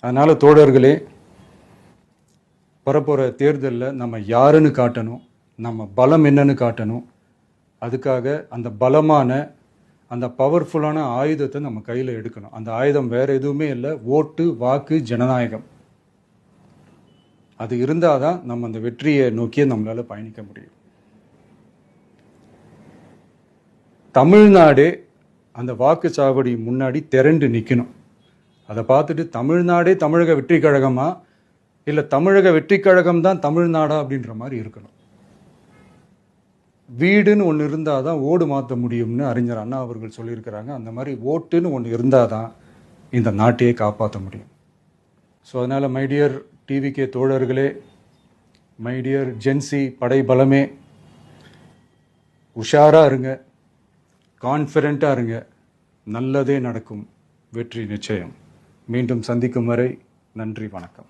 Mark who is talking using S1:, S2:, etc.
S1: அதனால் தோழர்களே, வரப்போகிற தேர்தலில் நம்ம யாருன்னு காட்டணும், நம்ம பலம் என்னன்னு காட்டணும். அதுக்காக அந்த பலமான, அந்த பவர்ஃபுல்லான ஆயுதத்தை நம்ம கையில் எடுக்கணும். அந்த ஆயுதம் வேறு எதுவுமே இல்லை, ஓட்டு, வாக்கு, ஜனநாயகம். அது இருந்தால் தான் நம்ம அந்த வெற்றியை நோக்கியே நம்மளால் பயணிக்க முடியும். தமிழ்நாடே அந்த வாக்குச்சாவடி முன்னாடி திரண்டு நிற்கணும். அதை பார்த்துட்டு தமிழ்நாடே தமிழக வெற்றி கழகமா, இல்லை தமிழக வெற்றி கழகம் தான் தமிழ்நாடா அப்படின்ற மாதிரி இருக்கணும். வீடுன்னு ஒன்று இருந்தால் தான் ஓடு மாற்ற முடியும்னு அறிஞர் அண்ணா அவர்கள் சொல்லியிருக்கிறாங்க. அந்த மாதிரி ஓட்டுன்னு ஒன்று இருந்தால் தான் இந்த நாட்டையே காப்பாற்ற முடியும். ஸோ அதனால் மை டியர் டிவிகே தோழர்களே, மை டியர் ஜென்சி படை பலமே, உஷாராக இருங்க, கான்ஃபிடென்ட்டாக இருங்க. நல்லதே நடக்கும். வெற்றி நிச்சயம். மீண்டும் சந்திக்கும் வரை நன்றி, வணக்கம்.